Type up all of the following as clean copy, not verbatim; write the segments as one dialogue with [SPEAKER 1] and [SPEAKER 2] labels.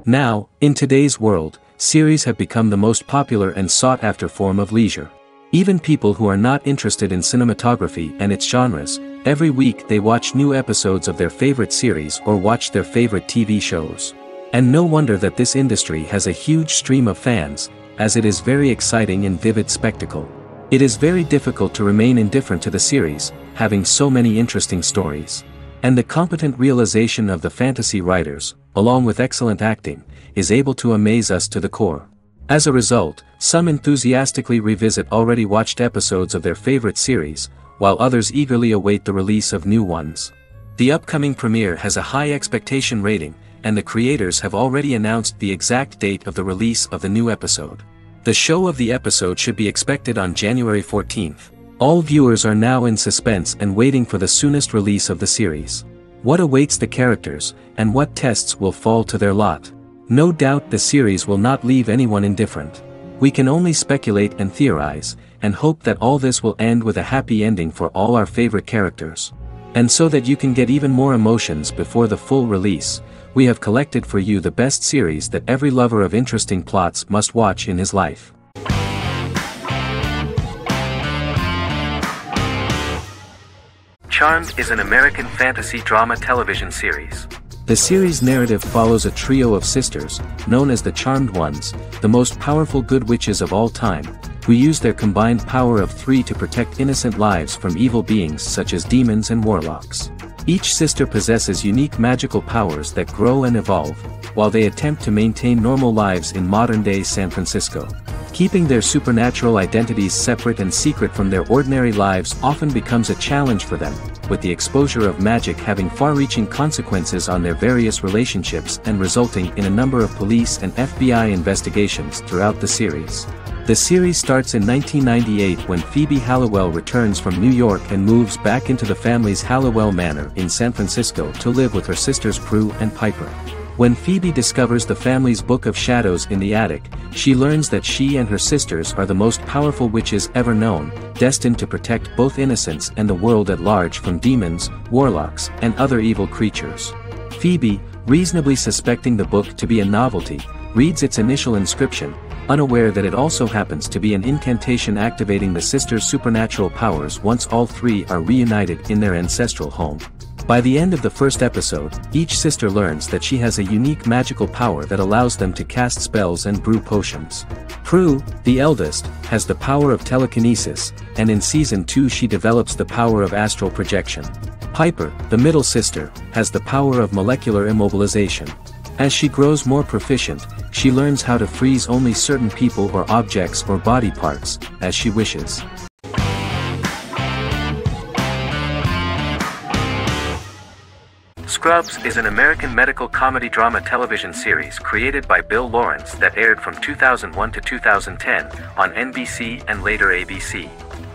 [SPEAKER 1] Now, in today's world, series have become the most popular and sought-after form of leisure. Even people who are not interested in cinematography and its genres, every week they watch new episodes of their favorite series or watch their favorite TV shows. And no wonder that this industry has a huge stream of fans, as it is very exciting and vivid spectacle. It is very difficult to remain indifferent to the series, having so many interesting stories. And the competent realization of the fantasy writers, along with excellent acting, is able to amaze us to the core. As a result, some enthusiastically revisit already watched episodes of their favorite series, while others eagerly await the release of new ones. The upcoming premiere has a high expectation rating, and the creators have already announced the exact date of the release of the new episode. The show of the episode should be expected on January 14th. All viewers are now in suspense and waiting for the soonest release of the series. What awaits the characters, and what tests will fall to their lot? No doubt the series will not leave anyone indifferent. We can only speculate and theorize, and hope that all this will end with a happy ending for all our favorite characters. And so that you can get even more emotions before the full release, we have collected for you the best series that every lover of interesting plots must watch in his life. Charmed is an American fantasy drama television series. The series' narrative follows a trio of sisters, known as the Charmed Ones, the most powerful good witches of all time, who use their combined power of 3 to protect innocent lives from evil beings such as demons and warlocks. Each sister possesses unique magical powers that grow and evolve, while they attempt to maintain normal lives in modern-day San Francisco. Keeping their supernatural identities separate and secret from their ordinary lives often becomes a challenge for them, with the exposure of magic having far-reaching consequences on their various relationships and resulting in a number of police and FBI investigations throughout the series. The series starts in 1998 when Phoebe Halliwell returns from New York and moves back into the family's Halliwell Manor in San Francisco to live with her sisters Prue and Piper. When Phoebe discovers the family's Book of Shadows in the attic, she learns that she and her sisters are the most powerful witches ever known, destined to protect both innocents and the world at large from demons, warlocks, and other evil creatures. Phoebe, reasonably suspecting the book to be a novelty, reads its initial inscription, unaware that it also happens to be an incantation activating the sisters' supernatural powers once all 3 are reunited in their ancestral home. By the end of the first episode, each sister learns that she has a unique magical power that allows them to cast spells and brew potions. Prue, the eldest, has the power of telekinesis, and in Season 2 she develops the power of astral projection. Piper, the middle sister, has the power of molecular immobilization. As she grows more proficient, she learns how to freeze only certain people or objects or body parts, as she wishes. Scrubs is an American medical comedy drama television series created by Bill Lawrence that aired from 2001 to 2010 on NBC and later ABC.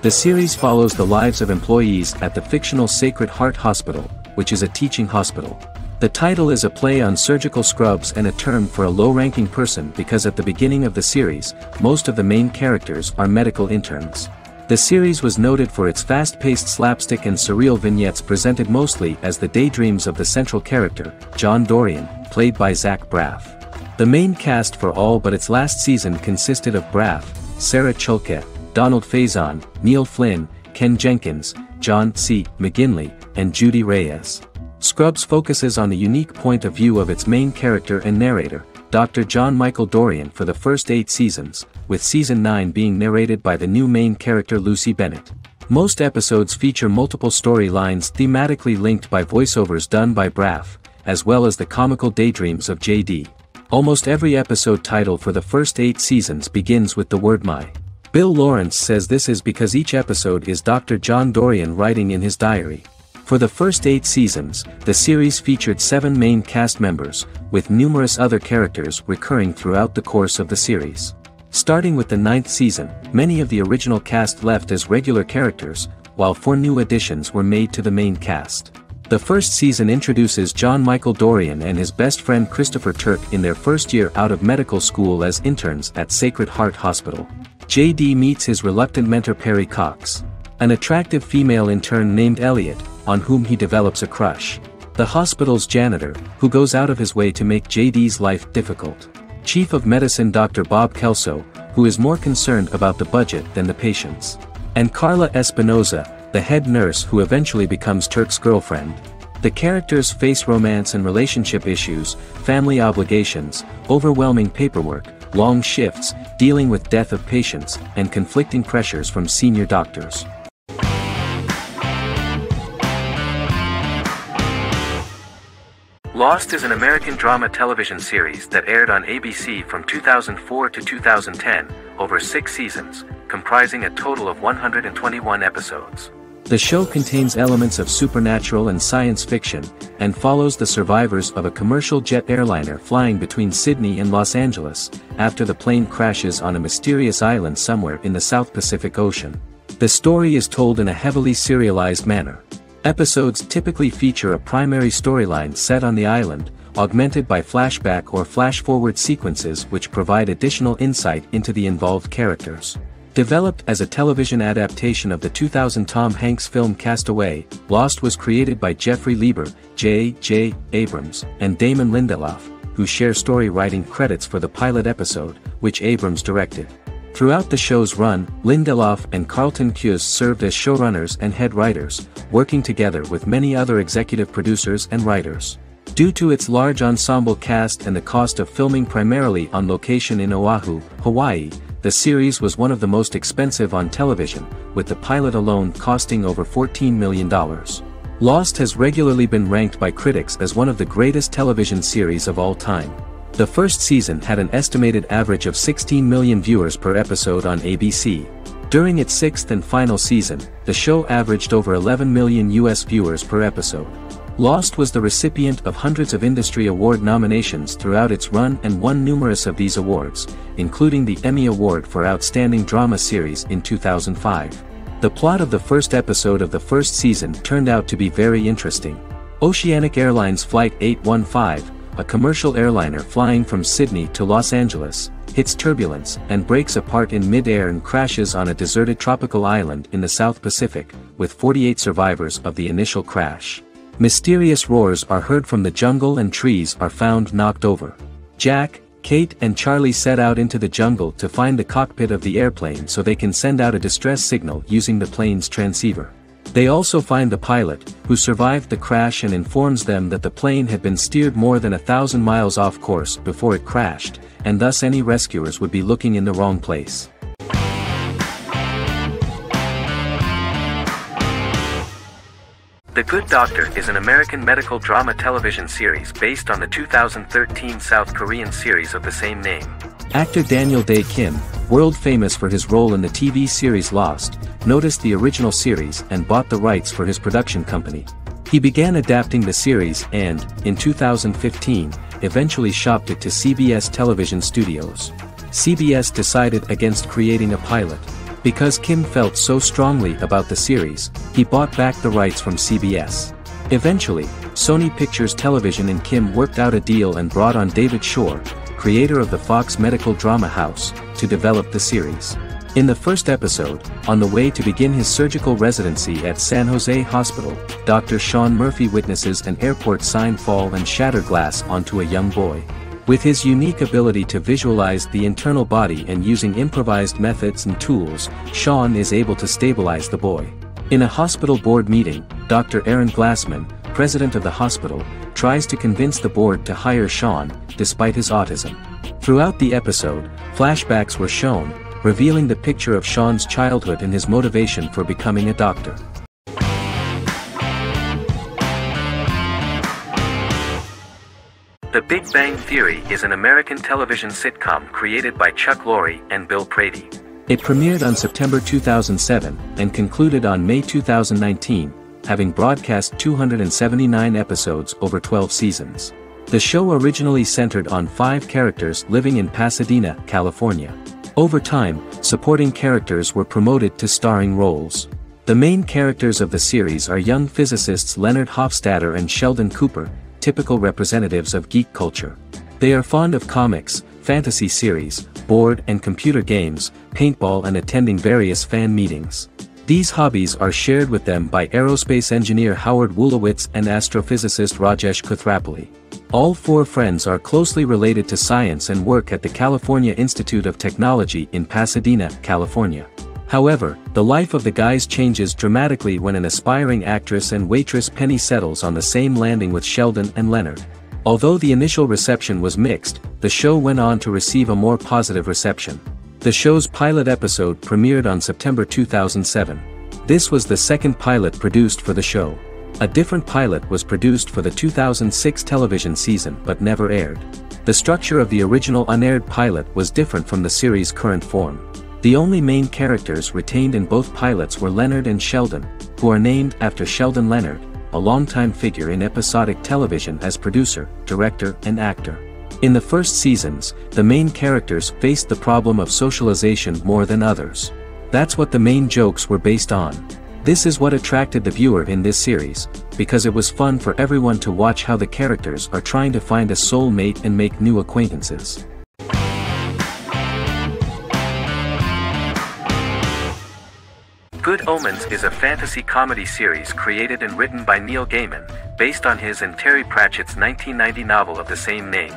[SPEAKER 1] The series follows the lives of employees at the fictional Sacred Heart Hospital, which is a teaching hospital. The title is a play on surgical scrubs and a term for a low-ranking person because at the beginning of the series, most of the main characters are medical interns. The series was noted for its fast-paced slapstick and surreal vignettes presented mostly as the daydreams of the central character, John Dorian, played by Zach Braff. The main cast for all but its last season consisted of Braff, Sarah Chalke, Donald Faison, Neil Flynn, Ken Jenkins, John C. McGinley, and Judy Reyes. Scrubs focuses on the unique point of view of its main character and narrator, Dr. John Michael Dorian for the first 8 seasons, with Season 9 being narrated by the new main character Lucy Bennett. Most episodes feature multiple storylines thematically linked by voiceovers done by Braff, as well as the comical daydreams of JD. Almost every episode title for the first 8 seasons begins with the word my. Bill Lawrence says this is because each episode is Dr. John Dorian writing in his diary. For the first 8 seasons, the series featured 7 main cast members, with numerous other characters recurring throughout the course of the series. Starting with the 9th season, many of the original cast left as regular characters, while 4 new additions were made to the main cast. The first season introduces John Michael Dorian and his best friend Christopher Turk in their first year out of medical school as interns at Sacred Heart Hospital. JD meets his reluctant mentor Perry Cox, an attractive female intern named Elliot, on whom he develops a crush. the hospital's janitor, who goes out of his way to make JD's life difficult. Chief of Medicine Dr. Bob Kelso, who is more concerned about the budget than the patients. And Carla Espinoza, the head nurse who eventually becomes Turk's girlfriend. The characters face romance and relationship issues, family obligations, overwhelming paperwork, long shifts, dealing with death of patients, and conflicting pressures from senior doctors. Lost is an American drama television series that aired on ABC from 2004 to 2010, over 6 seasons, comprising a total of 121 episodes. The show contains elements of supernatural and science fiction, and follows the survivors of a commercial jet airliner flying between Sydney and Los Angeles, after the plane crashes on a mysterious island somewhere in the South Pacific Ocean. The story is told in a heavily serialized manner. Episodes typically feature a primary storyline set on the island, augmented by flashback or flash-forward sequences which provide additional insight into the involved characters. Developed as a television adaptation of the 2000 Tom Hanks film Castaway, Lost was created by Jeffrey Lieber, J.J. Abrams, and Damon Lindelof, who share story writing credits for the pilot episode, which Abrams directed. Throughout the show's run, Lindelof and Carlton Cuse served as showrunners and head writers, working together with many other executive producers and writers. Due to its large ensemble cast and the cost of filming primarily on location in Oahu, Hawaii, the series was one of the most expensive on television, with the pilot alone costing over $14 million. Lost has regularly been ranked by critics as one of the greatest television series of all time. The first season had an estimated average of 16 million viewers per episode on ABC. During its 6th and final season, the show averaged over 11 million US viewers per episode. Lost was the recipient of hundreds of industry award nominations throughout its run and won numerous of these awards, including the Emmy Award for Outstanding Drama Series in 2005. The plot of the first episode of the first season turned out to be very interesting. Oceanic Airlines Flight 815, a commercial airliner flying from Sydney to Los Angeles, hits turbulence and breaks apart in mid-air and crashes on a deserted tropical island in the South Pacific, with 48 survivors of the initial crash. Mysterious roars are heard from the jungle and trees are found knocked over. Jack, Kate and Charlie set out into the jungle to find the cockpit of the airplane so they can send out a distress signal using the plane's transceiver. They also find the pilot, who survived the crash and informs them that the plane had been steered more than 1,000 miles off course before it crashed, and thus any rescuers would be looking in the wrong place. The Good Doctor is an American medical drama television series based on the 2013 South Korean series of the same name. Actor Daniel Dae Kim, world famous for his role in the TV series Lost, noticed the original series and bought the rights for his production company. He began adapting the series and, in 2015, eventually shopped it to CBS television studios. CBS decided against creating a pilot. Because Kim felt so strongly about the series, he bought back the rights from CBS. Eventually, Sony Pictures Television and Kim worked out a deal and brought on David Shore, creator of the Fox medical drama house, to develop the series. In the first episode, on the way to begin his surgical residency at San Jose Hospital, Dr. Sean Murphy witnesses an airport sign fall and shatter glass onto a young boy. With his unique ability to visualize the internal body and using improvised methods and tools, Sean is able to stabilize the boy. In a hospital board meeting, Dr. Aaron Glassman, president of the hospital, tries to convince the board to hire Sean, despite his autism. Throughout the episode, flashbacks were shown, revealing the picture of Sean's childhood and his motivation for becoming a doctor. The Big Bang Theory is an American television sitcom created by Chuck Lorre and Bill Prady. It premiered on September 2007 and concluded on May 2019, having broadcast 279 episodes over 12 seasons. The show originally centered on 5 characters living in Pasadena, California. Over time, supporting characters were promoted to starring roles. The main characters of the series are young physicists Leonard Hofstadter and Sheldon Cooper, typical representatives of geek culture. They are fond of comics, fantasy series, board and computer games, paintball and attending various fan meetings. These hobbies are shared with them by aerospace engineer Howard Wolowitz and astrophysicist Rajesh Kuthrapalli. All four friends are closely related to science and work at the California Institute of Technology in Pasadena, California. However, the life of the guys changes dramatically when an aspiring actress and waitress Penny settles on the same landing with Sheldon and Leonard. Although the initial reception was mixed, the show went on to receive a more positive reception. The show's pilot episode premiered on September 2007. This was the second pilot produced for the show. A different pilot was produced for the 2006 television season but never aired. The structure of the original unaired pilot was different from the series' current form. The only main characters retained in both pilots were Leonard and Sheldon, who are named after Sheldon Leonard, a longtime figure in episodic television as producer, director, and actor. In the first seasons, the main characters faced the problem of socialization more than others. That's what the main jokes were based on. This is what attracted the viewer in this series, because it was fun for everyone to watch how the characters are trying to find a soul mate and make new acquaintances. Good Omens is a fantasy comedy series created and written by Neil Gaiman, based on his and Terry Pratchett's 1990 novel of the same name.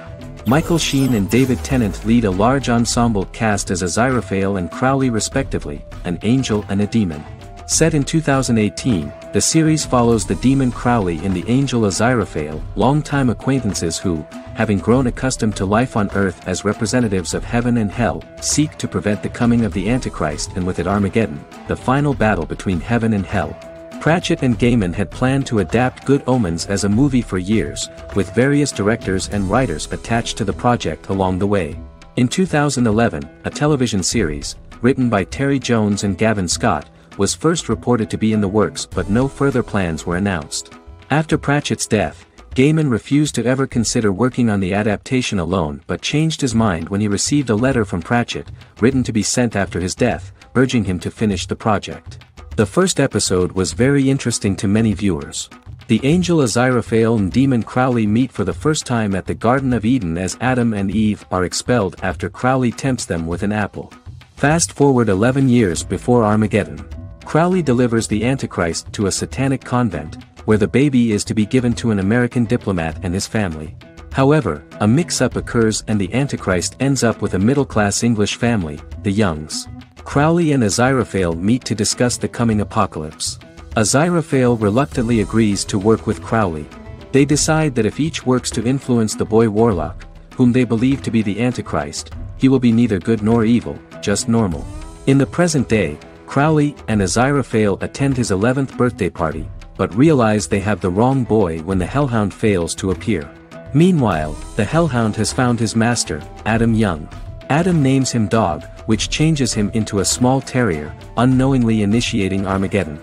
[SPEAKER 1] Michael Sheen and David Tennant lead a large ensemble cast as Aziraphale and Crowley respectively, an angel and a demon. Set in 2018, the series follows the demon Crowley and the angel Aziraphale, longtime acquaintances who, having grown accustomed to life on Earth as representatives of heaven and hell, seek to prevent the coming of the Antichrist and with it Armageddon, the final battle between heaven and hell. Pratchett and Gaiman had planned to adapt Good Omens as a movie for years, with various directors and writers attached to the project along the way. In 2011, a television series, written by Terry Jones and Gavin Scott, was first reported to be in the works but no further plans were announced. After Pratchett's death, Gaiman refused to ever consider working on the adaptation alone but changed his mind when he received a letter from Pratchett, written to be sent after his death, urging him to finish the project. The first episode was very interesting to many viewers. The angel Aziraphale and demon Crowley meet for the first time at the Garden of Eden as Adam and Eve are expelled after Crowley tempts them with an apple. Fast forward 11 years before Armageddon. Crowley delivers the Antichrist to a satanic convent, where the baby is to be given to an American diplomat and his family. However, a mix-up occurs and the Antichrist ends up with a middle-class English family, the Youngs. Crowley and Aziraphale meet to discuss the coming apocalypse. Aziraphale reluctantly agrees to work with Crowley. They decide that if each works to influence the boy Warlock, whom they believe to be the Antichrist, he will be neither good nor evil, just normal. In the present day, Crowley and Aziraphale attend his 11th birthday party, but realize they have the wrong boy when the Hellhound fails to appear. Meanwhile, the Hellhound has found his master, Adam Young. Adam names him Dog, which changes him into a small terrier, unknowingly initiating Armageddon.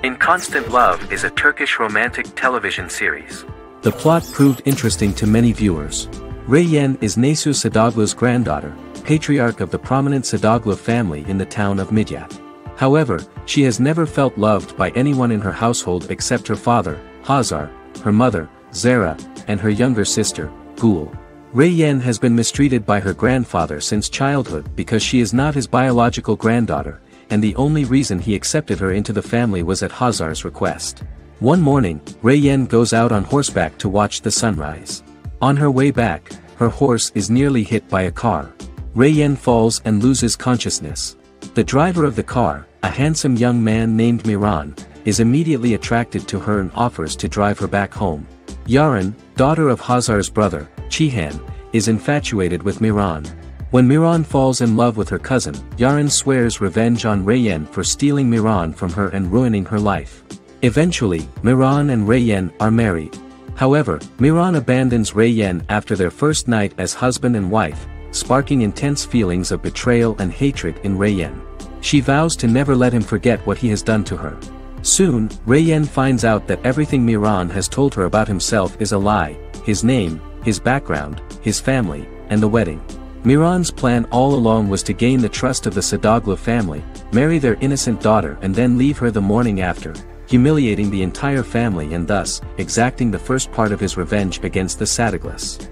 [SPEAKER 1] In Constant Love is a Turkish romantic television series. The plot proved interesting to many viewers. Reyyen is Nesu Sadoglu's granddaughter, patriarch of the prominent Sadoglu family in the town of Midyat. However, she has never felt loved by anyone in her household except her father, Hazar, her mother, Zara, and her younger sister, Gul. Reyyen has been mistreated by her grandfather since childhood because she is not his biological granddaughter, and the only reason he accepted her into the family was at Hazar's request. One morning, Reyyen goes out on horseback to watch the sunrise. On her way back, her horse is nearly hit by a car. Reyyen falls and loses consciousness. The driver of the car, a handsome young man named Miran, is immediately attracted to her and offers to drive her back home. Yaren, daughter of Hazar's brother, Chihan, is infatuated with Miran. When Miran falls in love with her cousin, Yaren swears revenge on Reyyen for stealing Miran from her and ruining her life. Eventually, Miran and Reyyen are married. However, Miran abandons Reyyen after their first night as husband and wife, sparking intense feelings of betrayal and hatred in Reyyen. She vows to never let him forget what he has done to her. Soon, Reyyen finds out that everything Miran has told her about himself is a lie: his name, his background, his family, and the wedding. Miran's plan all along was to gain the trust of the Sadoglu family, marry their innocent daughter and then leave her the morning after, humiliating the entire family and thus, exacting the first part of his revenge against the Sadoglas.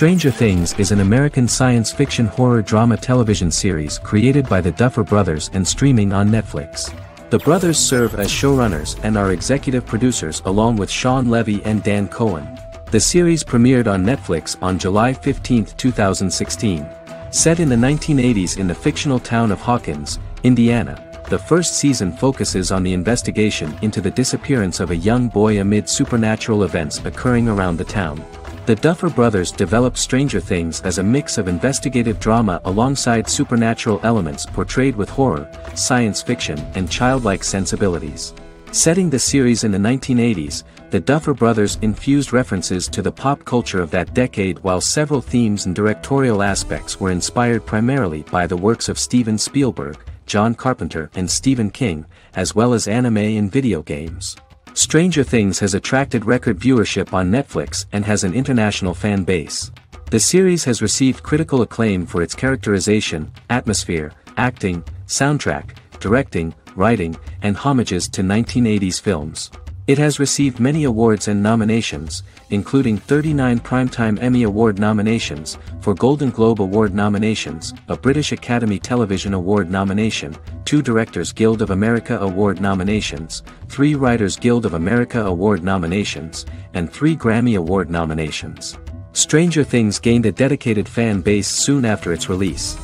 [SPEAKER 1] Stranger Things is an American science fiction horror drama television series created by the Duffer Brothers and streaming on Netflix. The brothers serve as showrunners and are executive producers along with Sean Levy and Dan Cohen. The series premiered on Netflix on July 15, 2016. Set in the 1980s in the fictional town of Hawkins, Indiana, the first season focuses on the investigation into the disappearance of a young boy amid supernatural events occurring around the town. The Duffer Brothers developed Stranger Things as a mix of investigative drama alongside supernatural elements portrayed with horror, science fiction, and childlike sensibilities. Setting the series in the 1980s, the Duffer Brothers infused references to the pop culture of that decade while several themes and directorial aspects were inspired primarily by the works of Steven Spielberg, John Carpenter, and Stephen King, as well as anime and video games. Stranger Things has attracted record viewership on Netflix and has an international fan base. The series has received critical acclaim for its characterization, atmosphere, acting, soundtrack, directing, writing, and homages to 1980s films. It has received many awards and nominations, including 39 Primetime Emmy Award nominations, 4 Golden Globe Award nominations, a British Academy Television Award nomination, 2 Directors Guild of America Award nominations, 3 Writers Guild of America Award nominations, and 3 Grammy Award nominations. Stranger Things gained a dedicated fan base soon after its release.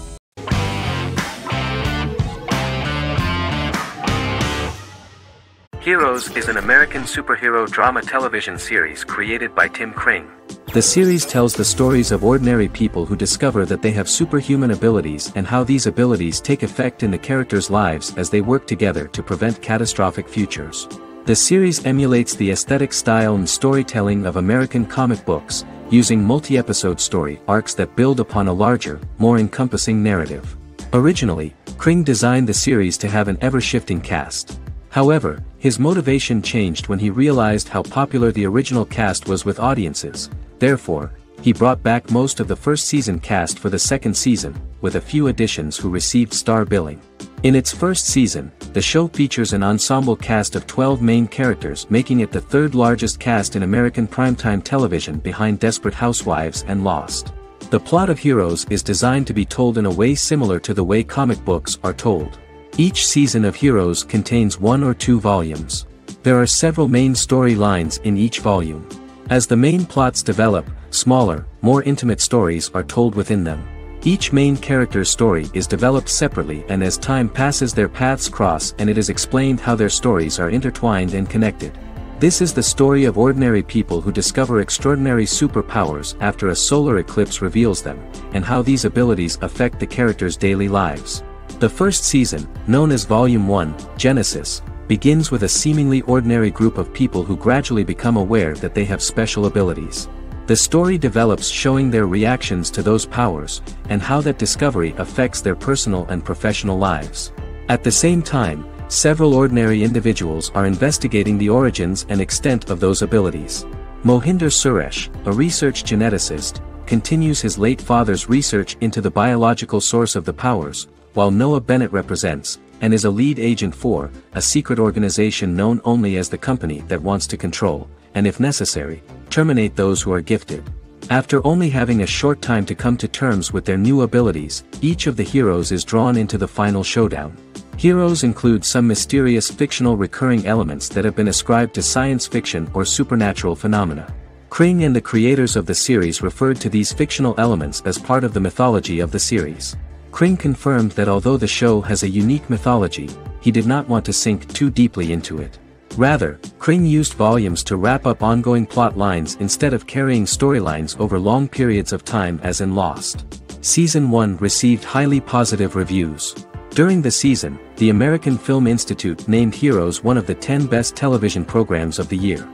[SPEAKER 1] Heroes is an American superhero drama television series created by Tim Kring. The series tells the stories of ordinary people who discover that they have superhuman abilities and how these abilities take effect in the characters' lives as they work together to prevent catastrophic futures. The series emulates the aesthetic style and storytelling of American comic books, using multi-episode story arcs that build upon a larger, more encompassing narrative. Originally, Kring designed the series to have an ever-shifting cast. However, his motivation changed when he realized how popular the original cast was with audiences. Therefore, he brought back most of the first season cast for the second season, with a few additions who received star billing. In its first season, the show features an ensemble cast of 12 main characters, making it the third largest cast in American primetime television behind Desperate Housewives and Lost. The plot of Heroes is designed to be told in a way similar to the way comic books are told. Each season of Heroes contains 1 or 2 volumes. There are several main storylines in each volume. As the main plots develop, smaller, more intimate stories are told within them. Each main character's story is developed separately, and as time passes their paths cross and it is explained how their stories are intertwined and connected. This is the story of ordinary people who discover extraordinary superpowers after a solar eclipse reveals them, and how these abilities affect the characters' daily lives. The first season, known as Volume 1, Genesis, begins with a seemingly ordinary group of people who gradually become aware that they have special abilities. The story develops showing their reactions to those powers, and how that discovery affects their personal and professional lives. At the same time, several ordinary individuals are investigating the origins and extent of those abilities. Mohinder Suresh, a research geneticist, continues his late father's research into the biological source of the powers, while Noah Bennett represents, and is a lead agent for, a secret organization known only as the Company that wants to control, and if necessary, terminate those who are gifted. After only having a short time to come to terms with their new abilities, each of the heroes is drawn into the final showdown. Heroes include some mysterious fictional recurring elements that have been ascribed to science fiction or supernatural phenomena. Kring and the creators of the series referred to these fictional elements as part of the mythology of the series. Kring confirmed that although the show has a unique mythology, he did not want to sink too deeply into it. Rather, Kring used volumes to wrap up ongoing plot lines instead of carrying storylines over long periods of time as in Lost. Season 1 received highly positive reviews. During the season, the American Film Institute named Heroes one of the 10 best television programs of the year.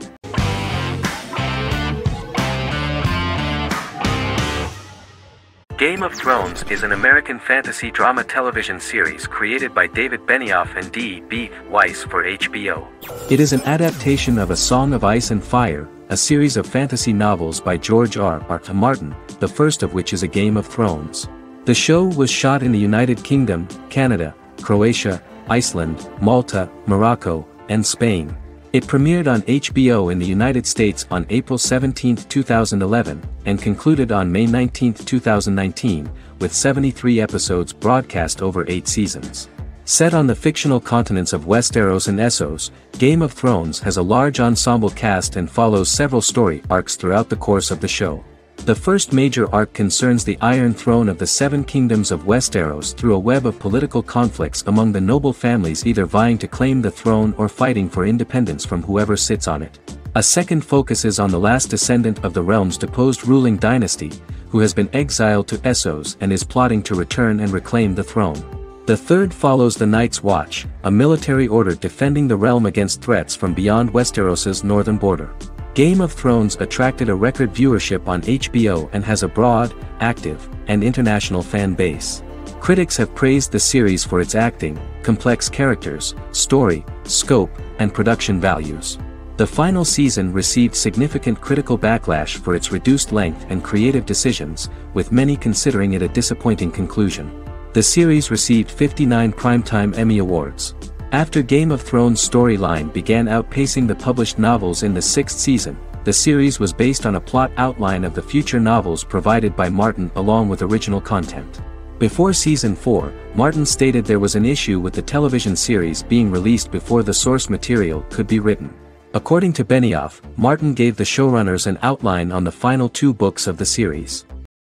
[SPEAKER 1] Game of Thrones is an American fantasy drama television series created by David Benioff and D.B. Weiss for HBO. It is an adaptation of A Song of Ice and Fire, a series of fantasy novels by George R.R. Martin, the first of which is A Game of Thrones. The show was shot in the United Kingdom, Canada, Croatia, Iceland, Malta, Morocco, and Spain. It premiered on HBO in the United States on April 17, 2011, and concluded on May 19, 2019, with 73 episodes broadcast over 8 seasons. Set on the fictional continents of Westeros and Essos, Game of Thrones has a large ensemble cast and follows several story arcs throughout the course of the show. The first major arc concerns the Iron Throne of the Seven Kingdoms of Westeros through a web of political conflicts among the noble families either vying to claim the throne or fighting for independence from whoever sits on it. A second focuses on the last descendant of the realm's deposed ruling dynasty, who has been exiled to Essos and is plotting to return and reclaim the throne. The third follows the Night's Watch, a military order defending the realm against threats from beyond Westeros's northern border. Game of Thrones attracted a record viewership on HBO and has a broad, active, and international fan base. Critics have praised the series for its acting, complex characters, story, scope, and production values. The final season received significant critical backlash for its reduced length and creative decisions, with many considering it a disappointing conclusion. The series received 59 Primetime Emmy Awards. After Game of Thrones' storyline began outpacing the published novels in the 6th season, the series was based on a plot outline of the future novels provided by Martin along with original content. Before Season 4, Martin stated there was an issue with the television series being released before the source material could be written. According to Benioff, Martin gave the showrunners an outline on the final 2 books of the series.